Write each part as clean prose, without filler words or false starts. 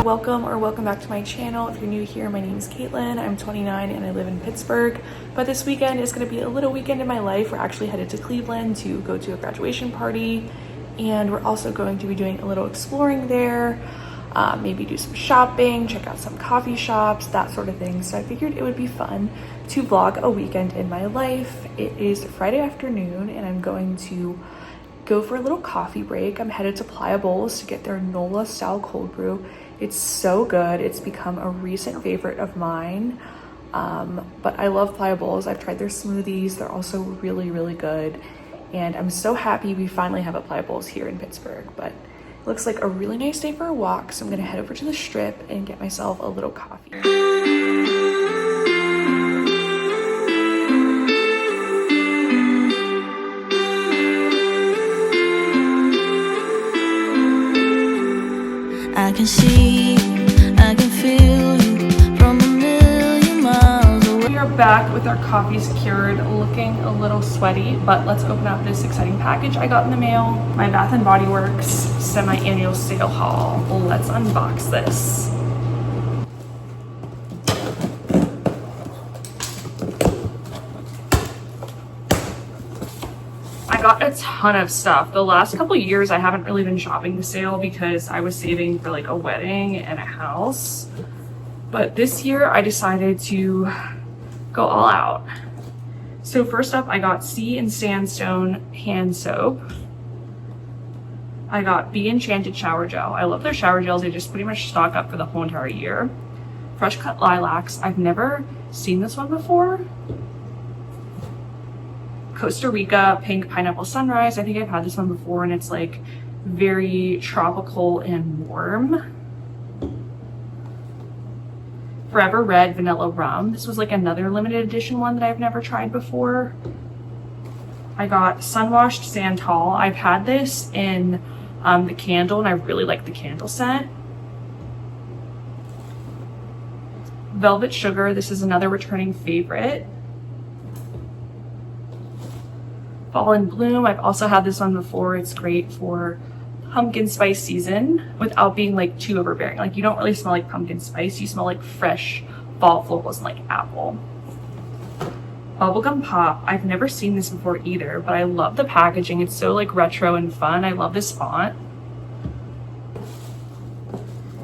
Welcome back to my channel. If you're new here, my name is Caitlin. I'm 29 and I live in Pittsburgh, but this weekend is going to be a little weekend in my life. We're actually headed to Cleveland to go to a graduation party, and we're also going to be doing a little exploring there, maybe do some shopping, check out some coffee shops, that sort of thing. So I figured it would be fun to vlog a weekend in my life. It is Friday afternoon and I'm going to go for a little coffee break. I'm headed to Playa Bowls to get their NOLA style cold brew. It's so good. It's become a recent favorite of mine. But I love Playa Bowls. I've tried their smoothies. They're also really, really good. And I'm so happy we finally have a Playa Bowls here in Pittsburgh. But it looks like a really nice day for a walk. So I'm gonna head over to the Strip and get myself a little coffee. I can see, I can feel you from a million miles away. We are back with our coffee secured, looking a little sweaty, but let's open up this exciting package I got in the mail. My Bath & Body Works semi-annual sale haul. Let's unbox this. I got a ton of stuff. The last couple of years I haven't really been shopping the sale because I was saving for like a wedding and a house. But this year I decided to go all out. So first up, I got Sea and Sandstone hand soap. I got Be Enchanted shower gel. I love their shower gels. They just pretty much stock up for the whole entire year. Fresh Cut Lilacs. I've never seen this one before. Costa Rica Pink Pineapple Sunrise. I think I've had this one before and it's like very tropical and warm. Forever Red Vanilla Rum. This was like another limited edition one that I've never tried before. I got Sunwashed Santal. I've had this in the candle and I really like the candle scent. Velvet Sugar. This is another returning favorite. Fall in Bloom. I've also had this one before. It's great for pumpkin spice season without being like too overbearing. Like you don't really smell like pumpkin spice. You smell like fresh fall florals and like apple. Bubblegum Pop. I've never seen this before either, but I love the packaging. It's so like retro and fun. I love this font.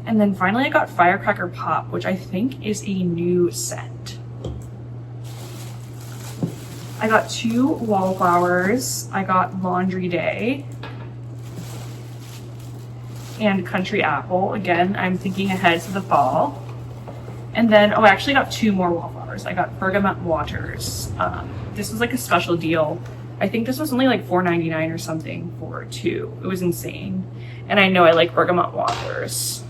And then finally I got Firecracker Pop, which I think is a new scent. I got 2 Wallflowers. I got Laundry Day and Country Apple. Again, I'm thinking ahead to the fall. And then, I actually got 2 more Wallflowers. I got Bergamot Waters. This was like a special deal. I think this was only like $4.99 or something for 2. It was insane. And I know I like Bergamot Waters.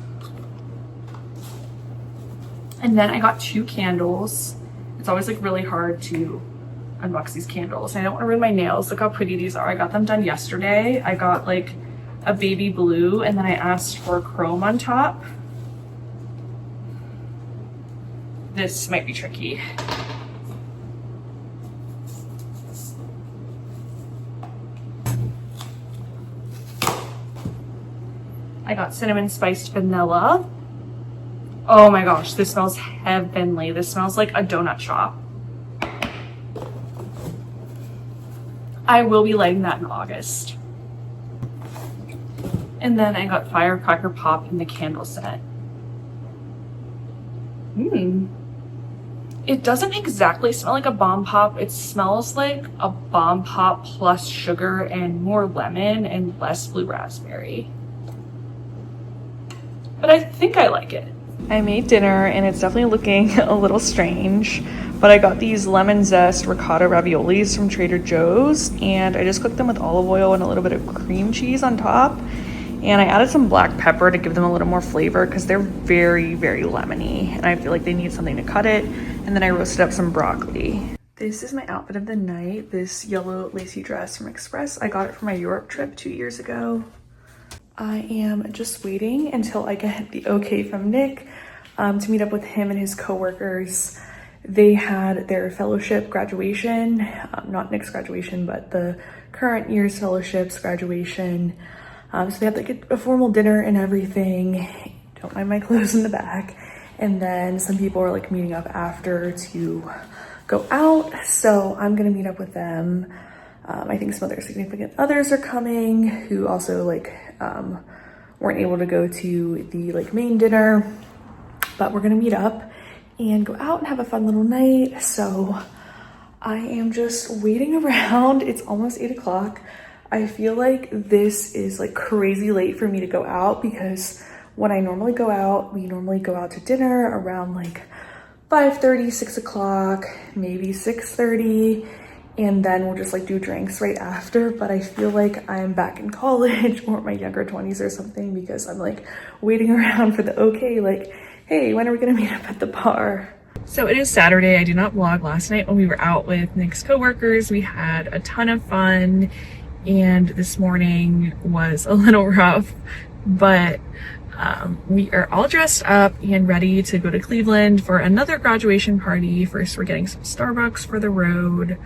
And then I got 2 candles. It's always like really hard to unbox these candles. I don't want to ruin my nails. Look how pretty these are. I got them done yesterday. I got like a baby blue and then I asked for chrome on top. This might be tricky. I got cinnamon spiced vanilla. Oh my gosh, this smells heavenly. This smells like a donut shop. I will be lighting that in August. And then I got Firecracker Pop in the candle set. It doesn't exactly smell like a bomb pop. It smells like a bomb pop plus sugar and more lemon and less blue raspberry. But I think I like it. I made dinner and it's definitely looking a little strange, but I got these lemon zest ricotta raviolis from Trader Joe's and I just cooked them with olive oil and a little bit of cream cheese on top. And I added some black pepper to give them a little more flavor because they're very, very lemony and I feel like they need something to cut it. And then I roasted up some broccoli. This is my outfit of the night, this yellow lacy dress from Express. I got it for my Europe trip 2 years ago. I am just waiting until I get the okay from Nick to meet up with him and his coworkers. They had their fellowship graduation, not Nick's graduation, but the current year's fellowship's graduation. So they had like a formal dinner and everything. don't mind my clothes in the back. And then some people are like meeting up after to go out. So I'm gonna meet up with them. I think some other significant others are coming who also like weren't able to go to the like main dinner, but we're gonna meet up and go out and have a fun little night. So I am just waiting around. It's almost 8 o'clock. I feel like this is like crazy late for me to go out because when I normally go out, we normally go out to dinner around like 5:30, 6 o'clock, maybe 6:30. And then we'll just like do drinks right after. But I feel like I'm back in college or my younger 20s or something because I'm like waiting around for the okay, like, hey, when are we gonna meet up at the bar? So it is Saturday. I did not vlog last night when we were out with Nick's coworkers. We had a ton of fun and this morning was a little rough, but we are all dressed up and ready to go to Cleveland for another graduation party. First, we're getting some Starbucks for the road.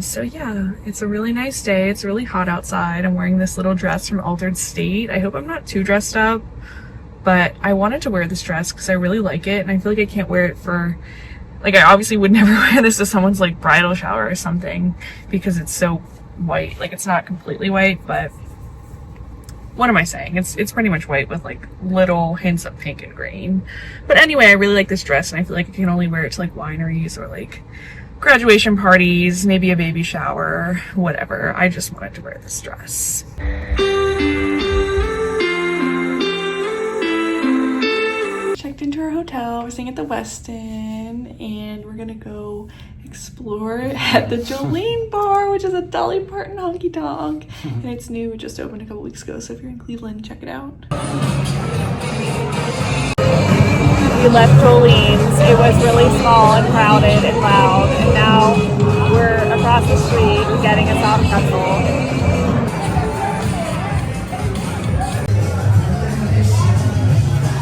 So yeah, it's a really nice day. It's really hot outside. I'm wearing this little dress from Altered State. I hope I'm not too dressed up, but I wanted to wear this dress because I really like it, and I feel like I can't wear it for, like, I obviously would never wear this to someone's like bridal shower or something because it's so white. Like, it's not completely white, but what am I saying? It's pretty much white with like little hints of pink and green. But anyway, I really like this dress and I feel like I can only wear it to like wineries or like graduation parties, maybe a baby shower, whatever. I just wanted to wear this dress. Checked into our hotel. We're staying at the Westin and we're gonna go explore at the Jolene bar, which is a Dolly Parton honky tonk. And it's new, it just opened a couple weeks ago, so if you're in Cleveland, check it out. We left Jolene's. It was really small and crowded and loud, and now we're across the street getting a soft pretzel.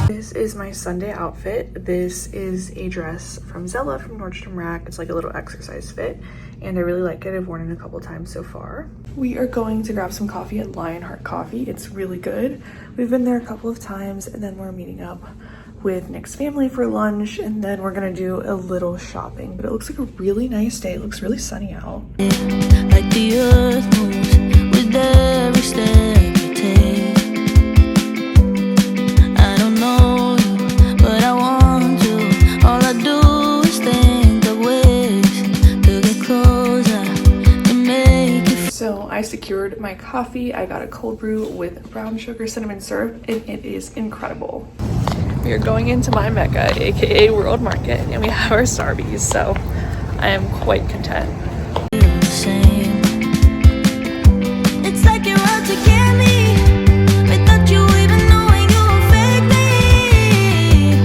This is my Sunday outfit. This is a dress from Zella from Nordstrom Rack. It's like a little exercise fit, and I really like it. I've worn it a couple times so far. We are going to grab some coffee at Lionheart Coffee. It's really good. We've been there a couple of times, and then we're meeting up with Nick's family for lunch, and then we're gonna do a little shopping. But it looks like a really nice day. It looks really sunny out. Like the earth moves with every step you take. I don't know you, but I want to. All I do is think of ways to get closer, to make you. So I secured my coffee. I got a cold brew with brown sugar cinnamon syrup, and it is incredible. We are going into my Mecca, aka World Market, and we have our Starbies, so I am quite content. It's like you're out to get me without you even knowing you fake me.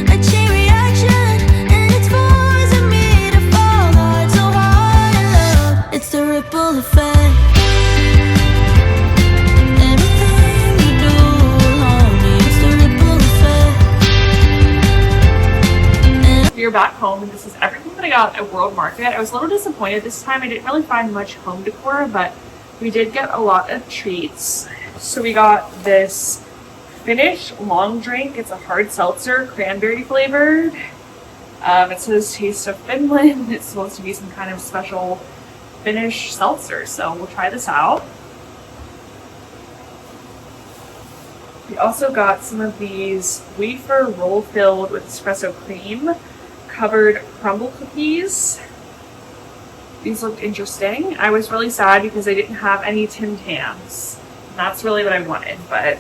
A chain reaction, and it's forcing me to fall hard, so hard in love. It's the ripple effect. We are back home, and this is everything that I got at World Market. I was a little disappointed this time. I didn't really find much home decor, but we did get a lot of treats. So we got this Finnish long drink. It's a hard seltzer, cranberry flavored. It says Taste of Finland. It's supposed to be some kind of special Finnish seltzer, so we'll try this out. We also got some of these wafer roll filled with espresso cream covered crumble cookies. These looked interesting. I was really sad because I didn't have any Tim Tams. That's really what I wanted, but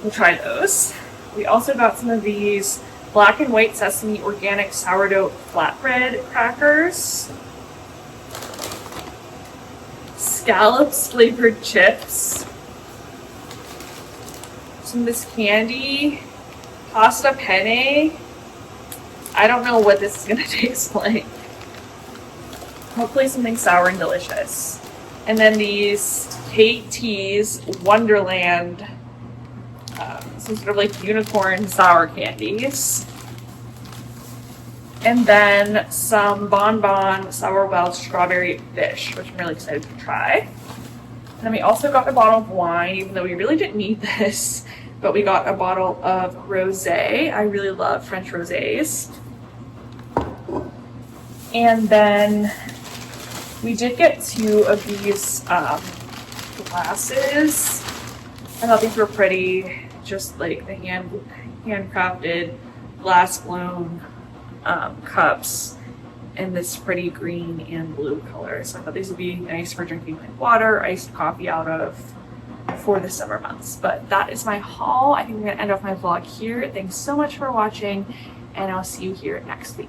we'll try those. We also got some of these black and white sesame organic sourdough flatbread crackers, scallops flavored chips, some of this candy, pasta penne. I don't know what this is gonna taste like. Hopefully something sour and delicious. And then these Kate T's Wonderland, some sort of like unicorn sour candies. And then some Bon Bon Sour Welch Strawberry Fish, which I'm really excited to try. And then we also got a bottle of wine, even though we really didn't need this. but we got a bottle of rosé. I really love French rosés. And then we did get 2 of these glasses. I thought these were pretty, just like the handcrafted glass blown cups in this pretty green and blue color. So I thought these would be nice for drinking like water, iced coffee out of for the summer months. But that is my haul. I think I'm gonna end off my vlog here. Thanks so much for watching, and I'll see you here next week.